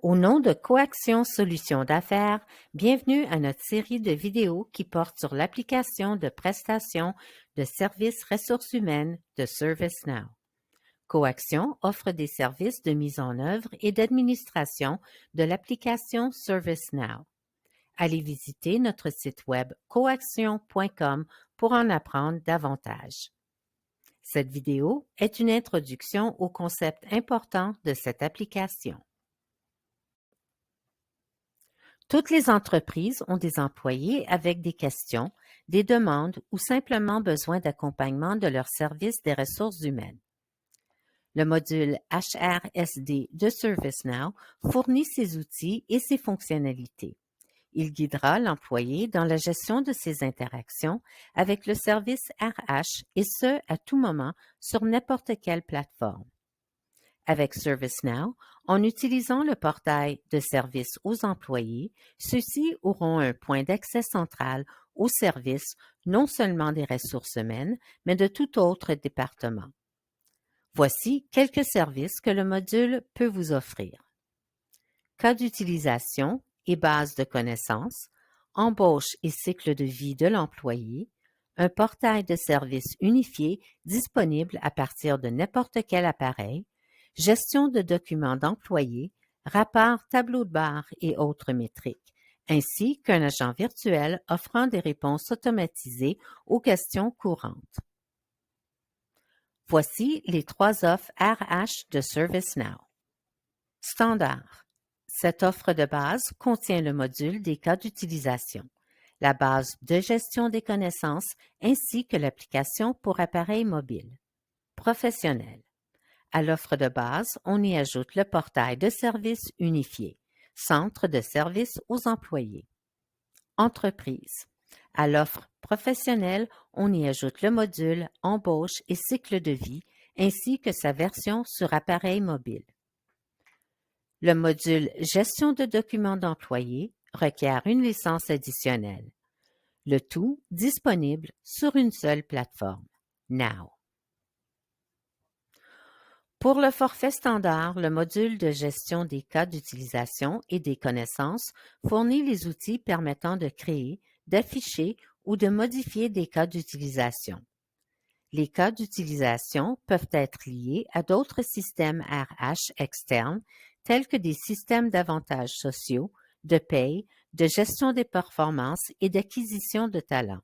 Au nom de Coaction Solutions d'affaires, bienvenue à notre série de vidéos qui porte sur l'application de prestations de services ressources humaines de ServiceNow. Coaction offre des services de mise en œuvre et d'administration de l'application ServiceNow. Allez visiter notre site web coaction.com pour en apprendre davantage. Cette vidéo est une introduction au concept important de cette application. Toutes les entreprises ont des employés avec des questions, des demandes ou simplement besoin d'accompagnement de leurs services des ressources humaines. Le module HRSD de ServiceNow fournit ses outils et ses fonctionnalités. Il guidera l'employé dans la gestion de ses interactions avec le service RH et ce, à tout moment, sur n'importe quelle plateforme. Avec ServiceNow, en utilisant le portail de services aux employés, ceux-ci auront un point d'accès central aux services non seulement des ressources humaines, mais de tout autre département. Voici quelques services que le module peut vous offrir. Cas d'utilisation et base de connaissances, embauche et cycle de vie de l'employé, un portail de services unifié disponible à partir de n'importe quel appareil, gestion de documents d'employés, rapports, tableaux de bord et autres métriques, ainsi qu'un agent virtuel offrant des réponses automatisées aux questions courantes. Voici les 3 offres RH de ServiceNow. Standard. Cette offre de base contient le module des cas d'utilisation, la base de gestion des connaissances ainsi que l'application pour appareil mobile. Professionnel. À l'offre de base, on y ajoute le portail de services unifié, centre de services aux employés. Entreprise. À l'offre professionnelle, on y ajoute le module embauche et cycle de vie ainsi que sa version sur appareil mobile. Le module gestion de documents d'employés requiert une licence additionnelle. Le tout disponible sur une seule plateforme, Now. Pour le forfait standard, le module de gestion des cas d'utilisation et des connaissances fournit les outils permettant de créer, d'afficher ou de modifier des cas d'utilisation. Les cas d'utilisation peuvent être liés à d'autres systèmes RH externes tels que des systèmes d'avantages sociaux, de paye, de gestion des performances et d'acquisition de talents.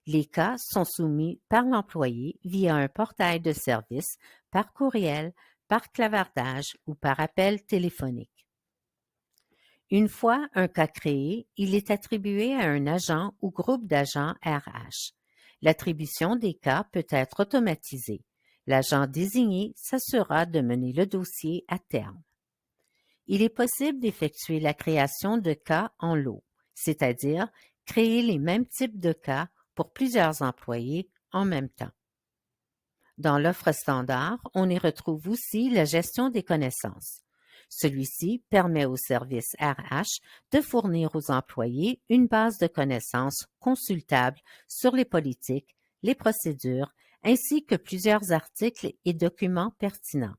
Les cas sont soumis par l'employé via un portail de service, par courriel, par clavardage ou par appel téléphonique. Une fois un cas créé, il est attribué à un agent ou groupe d'agents RH. L'attribution des cas peut être automatisée. L'agent désigné s'assurera de mener le dossier à terme. Il est possible d'effectuer la création de cas en lot, c'est-à-dire créer les mêmes types de cas pour plusieurs employés en même temps. Dans l'offre standard, on y retrouve aussi la gestion des connaissances. Celui-ci permet au service RH de fournir aux employés une base de connaissances consultable sur les politiques, les procédures, ainsi que plusieurs articles et documents pertinents.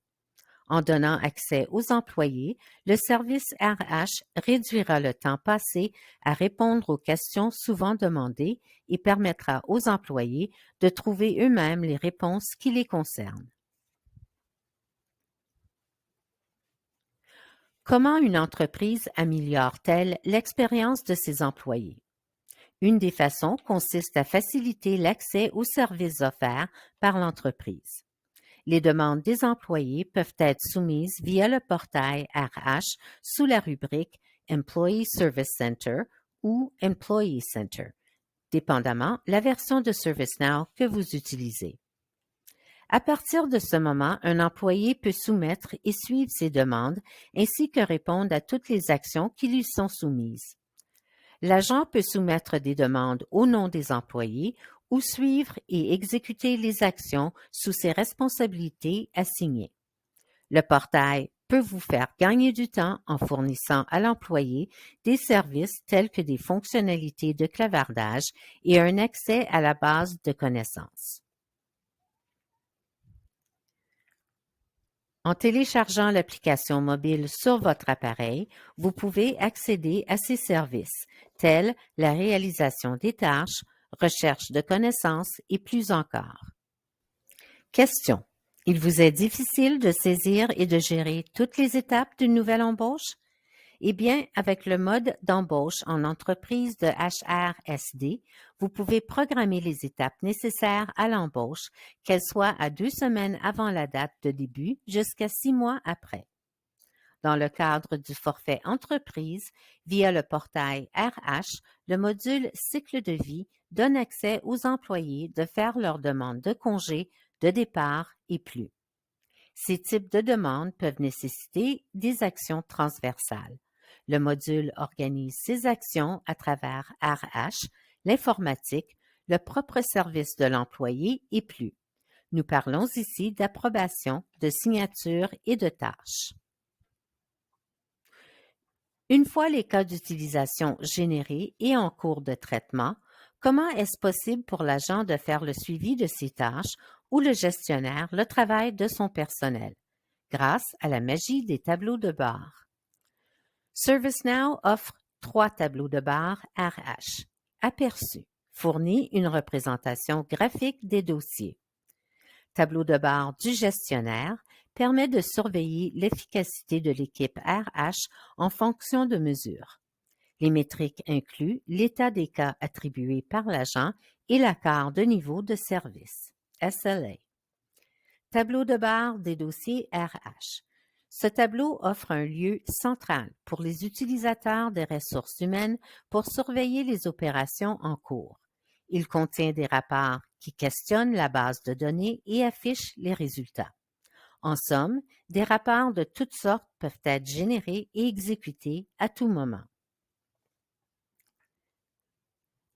En donnant accès aux employés, le service RH réduira le temps passé à répondre aux questions souvent demandées et permettra aux employés de trouver eux-mêmes les réponses qui les concernent. Comment une entreprise améliore-t-elle l'expérience de ses employés? Une des façons consiste à faciliter l'accès aux services offerts par l'entreprise. Les demandes des employés peuvent être soumises via le portail RH sous la rubrique Employee Service Center ou Employee Center, dépendamment la version de ServiceNow que vous utilisez. À partir de ce moment, un employé peut soumettre et suivre ses demandes ainsi que répondre à toutes les actions qui lui sont soumises. L'agent peut soumettre des demandes au nom des employés ou suivre et exécuter les actions sous ses responsabilités assignées. Le portail peut vous faire gagner du temps en fournissant à l'employé des services tels que des fonctionnalités de clavardage et un accès à la base de connaissances. En téléchargeant l'application mobile sur votre appareil, vous pouvez accéder à ces services, tels la réalisation des tâches, recherche de connaissances et plus encore. Question. Il vous est difficile de saisir et de gérer toutes les étapes d'une nouvelle embauche? Eh bien, avec le mode d'embauche en entreprise de HRSD, vous pouvez programmer les étapes nécessaires à l'embauche, qu'elles soient à 2 semaines avant la date de début jusqu'à 6 mois après. Dans le cadre du forfait entreprise, via le portail RH, le module cycle de vie donne accès aux employés de faire leur demande de congé, de départ et plus. Ces types de demandes peuvent nécessiter des actions transversales. Le module organise ces actions à travers RH, l'informatique, le propre service de l'employé et plus. Nous parlons ici d'approbation, de signature et de tâches. Une fois les cas d'utilisation générés et en cours de traitement, comment est-ce possible pour l'agent de faire le suivi de ses tâches ou le gestionnaire le travail de son personnel? Grâce à la magie des tableaux de bord. ServiceNow offre 3 tableaux de bord RH. Aperçu. Fournit une représentation graphique des dossiers. Tableau de bord du gestionnaire permet de surveiller l'efficacité de l'équipe RH en fonction de mesures. Les métriques incluent l'état des cas attribués par l'agent et l'accord de niveau de service, SLA. Tableau de bord des dossiers RH. Ce tableau offre un lieu central pour les utilisateurs des ressources humaines pour surveiller les opérations en cours. Il contient des rapports qui questionnent la base de données et affichent les résultats. En somme, des rapports de toutes sortes peuvent être générés et exécutés à tout moment.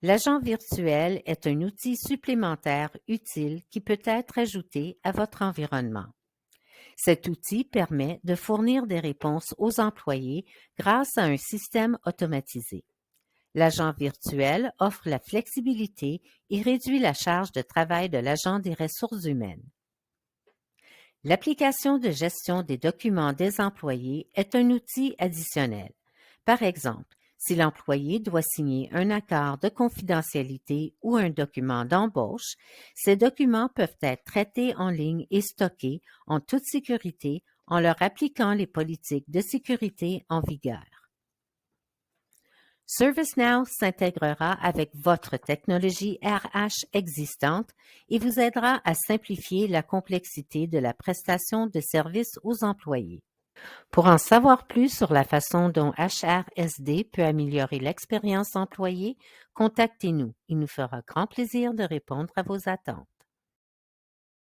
L'agent virtuel est un outil supplémentaire utile qui peut être ajouté à votre environnement. Cet outil permet de fournir des réponses aux employés grâce à un système automatisé. L'agent virtuel offre la flexibilité et réduit la charge de travail de l'agent des ressources humaines. L'application de gestion des documents des employés est un outil additionnel. Par exemple, si l'employé doit signer un accord de confidentialité ou un document d'embauche, ces documents peuvent être traités en ligne et stockés en toute sécurité en leur appliquant les politiques de sécurité en vigueur. ServiceNow s'intégrera avec votre technologie RH existante et vous aidera à simplifier la complexité de la prestation de services aux employés. Pour en savoir plus sur la façon dont HRSD peut améliorer l'expérience employée, contactez-nous. Il nous fera grand plaisir de répondre à vos attentes.